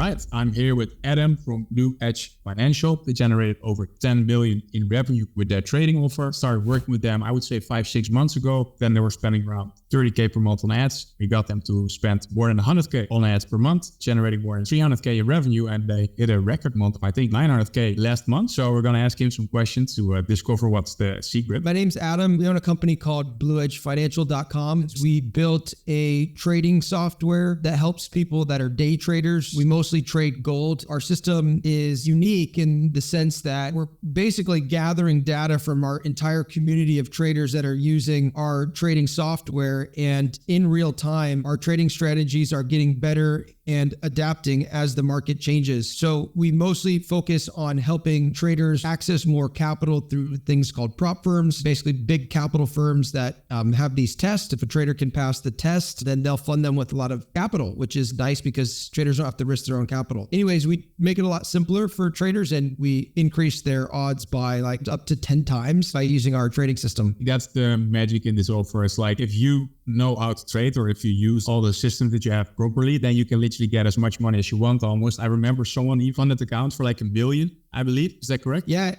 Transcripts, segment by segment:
right, I'm here with Adam from Blue Edge Financial. They generated over 10 million in revenue with their trading offer. Started working with them, I would say 5-6 months ago. Then they were spending around 30K per month on ads. We got them to spend more than 100K on ads per month, generating more than 300K in revenue. And they hit a record month of, I think, 900K last month. So we're going to ask him some questions to discover what's the secret. My name's Adam. We own a company called blueedgefinancial.com. We built a trading software that helps people that are day traders. We mostly trade gold. Our system is unique in the sense that we're basically gathering data from our entire community of traders that are using our trading software. And in real time, our trading strategies are getting better and adapting as the market changes. So we mostly focus on helping traders access more capital through things called prop firms, basically big capital firms that have these tests. If a trader can pass the test, then they'll fund them with a lot of capital, which is nice because traders don't have to risk their own capital. Anyways, we make it a lot simpler for traders and we increase their odds by like up to 10 times by using our trading system. That's the magic in this offer. It's like if you know how to trade or if you use all the systems that you have properly, then you can literally get as much money as you want almost. I remember someone even funded accounts for like $1 million, I believe. Is that correct? Yeah.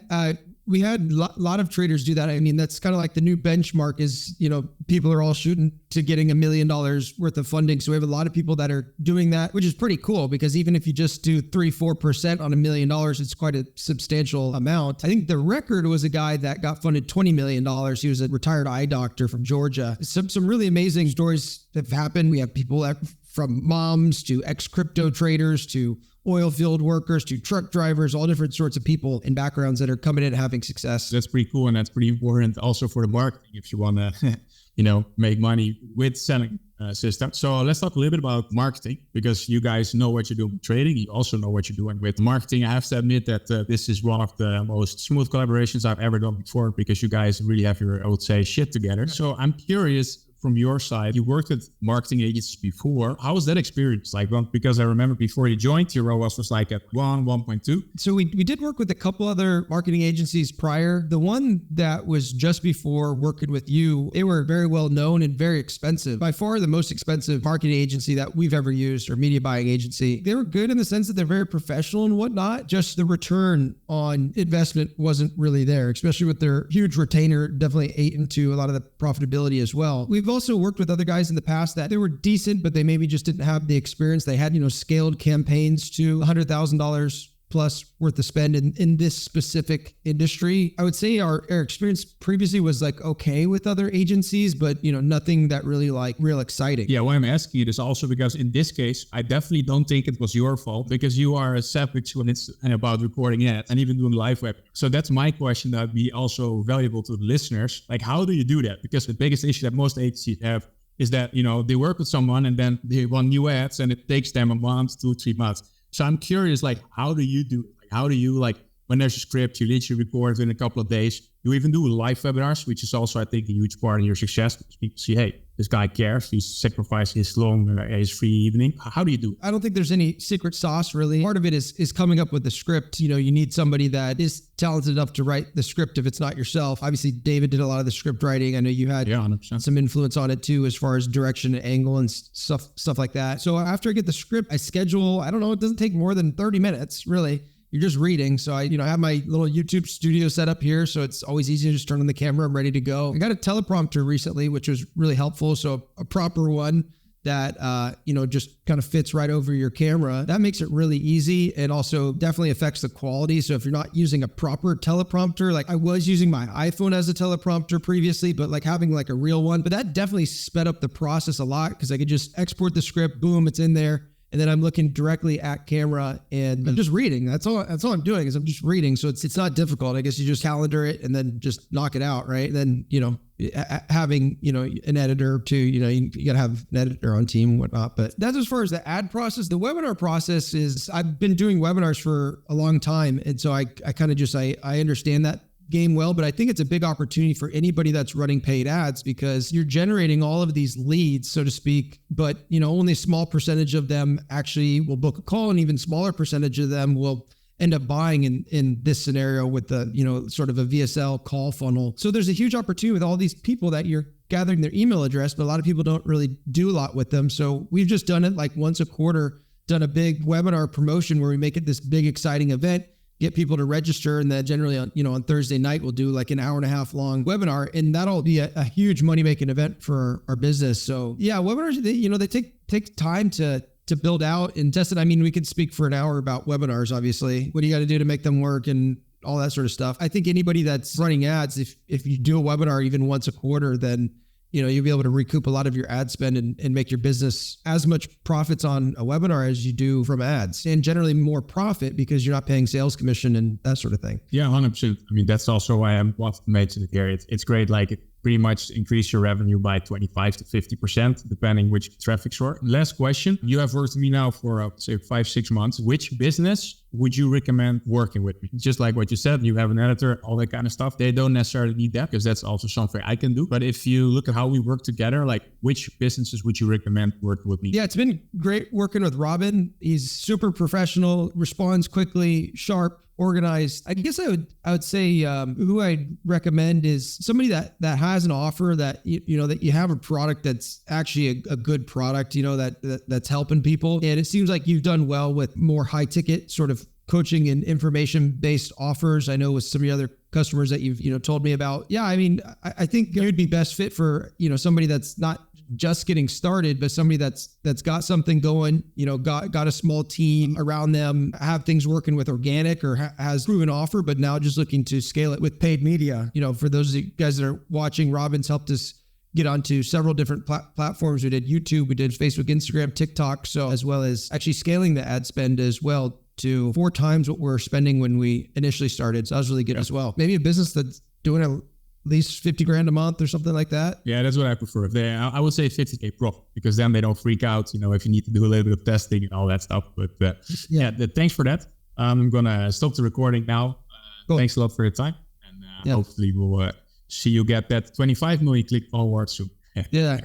We had a lot of traders do that. I mean, that's kind of like the new benchmark is, people are all shooting to getting $1 million worth of funding. So we have a lot of people that are doing that, which is pretty cool because even if you just do 3-4% on $1 million, it's quite a substantial amount. I think the record was a guy that got funded $20 million. He was a retired eye doctor from Georgia. Some really amazing stories have happened. We have people from moms to ex-crypto traders to oil field workers to truck drivers, all different sorts of people and backgrounds that are coming in and having success. That's pretty cool. And that's pretty important also for the marketing if you want to, make money with selling systems. So let's talk a little bit about marketing because you guys know what you're doing with trading. You also know what you're doing with marketing. I have to admit that this is one of the most smooth collaborations I've ever done before because you guys really have your, I would say, shit together. So I'm curious, from your side, you worked with marketing agencies before. How was that experience like? Well, because I remember before you joined, your ROAS was like at 1.2. So we did work with a couple other marketing agencies prior. The one that was just before working with you, they were very well known and very expensive. By far the most expensive marketing agency that we've ever used or media buying agency. They were good in the sense that they're very professional and whatnot. Just the return on investment wasn't really there, especially with their huge retainer, definitely ate into a lot of the profitability as well. We've also worked with other guys in the past that they were decent, but they maybe just didn't have the experience. They had, scaled campaigns to $100,000 plus worth of spend in this specific industry. I would say our experience previously was like okay with other agencies, but nothing that really like real exciting. Yeah, why I'm asking you this also because in this case, I definitely don't think it was your fault because you are a savage when it's about recording ads and even doing live web. So that's my question that would be also valuable to the listeners. Like, how do you do that? Because the biggest issue that most agencies have is that, they work with someone and then they want new ads and it takes them a month, 2-3 months. So I'm curious, like, how do you do it? Like, how do you, when there's a script, you literally record in a couple of days. You even do live webinars, which is also, I think, a huge part of your success. Because people see, hey, this guy cares. He's sacrificed his his free evening. How do you do it? I don't think there's any secret sauce, really. Part of it is coming up with the script. You need somebody that is talented enough to write the script if it's not yourself. Obviously, David did a lot of the script writing. I know you had 100%. some influence on it too, as far as direction and angle and stuff like that. So after I get the script, I schedule, I don't know, it doesn't take more than 30 minutes, really. You're just reading. So I, have my little YouTube studio set up here. So it's always easy to just turn on the camera. I'm ready to go. I got a teleprompter recently, which was really helpful. So a proper one that, just kind of fits right over your camera. That makes it really easy and also definitely affects the quality. So if you're not using a proper teleprompter, like I was using my iPhone as a teleprompter previously, but like having like a real one, but that definitely sped up the process a lot because I could just export the script, boom, it's in there. And then I'm looking directly at camera and I'm just reading. That's all I'm doing is I'm just reading. So it's not difficult. I guess you just calendar it and then just knock it out, right? Then, having, an editor too, you got to have an editor on team and whatnot. But that's as far as the ad process. The webinar process is, I've been doing webinars for a long time. And so I kind of just, I understand that game well, but I think it's a big opportunity for anybody that's running paid ads because you're generating all of these leads, so to speak, but only a small percentage of them actually will book a call and even smaller percentage of them will end up buying in this scenario with the, sort of a VSL call funnel. So there's a huge opportunity with all these people that you're gathering their email address, but a lot of people don't really do a lot with them. So we've just done it like once a quarter done a big webinar promotion where we make it this big, exciting event, get people to register. And then generally on Thursday night, we'll do like an hour and a half long webinar, and that'll be a huge money-making event for our business. So yeah, webinars, they take time to build out and test it. I mean, we could speak for an hour about webinars, obviously. What do you got to do to make them work and all that sort of stuff. I think anybody that's running ads, if you do a webinar even once a quarter, then you'll be able to recoup a lot of your ad spend and make your business as much profits on a webinar as you do from ads, and generally more profit because you're not paying sales commission and that sort of thing. Yeah, 100%. I mean, that's also why I want to mention it here. It's great. Like, it pretty much increase your revenue by 25 to 50%, depending which traffic source. Last question. You have worked with me now for, say, 5-6 months. Which business would you recommend working with me? Just like what you said, you have an editor, all that kind of stuff. They don't necessarily need that because that's also something I can do. But if you look at how we work together, like, which businesses would you recommend working with me? Yeah, it's been great working with Robin. He's super professional, responds quickly, sharp, organized. I guess I would say who I'd recommend is somebody that has an offer, that that you have a product that's actually a good product, that's helping people. And it seems like you've done well with more high ticket sort of coaching and information based offers. I know with some of your other customers that you've told me about. Yeah, I mean, I think you'd be best fit for somebody that's not just getting started, but somebody that's got something going, got a small team around them, have things working with organic or has proven offer, but now just looking to scale it with paid media. For those of you guys that are watching, Robin's helped us get onto several different platforms. We did YouTube, we did Facebook, Instagram, TikTok, so as well as actually scaling the ad spend as well to 4 times what we're spending when we initially started. So that was really good as well. Maybe a business that's doing at least 50 grand a month or something like that. Yeah, that's what I prefer. I would say 50K profit, because then they don't freak out, if you need to do a little bit of testing and all that stuff. But thanks for that. I'm going to stop the recording now. Cool. Thanks a lot for your time. And hopefully we'll see you get that 25 million click award soon. Yeah.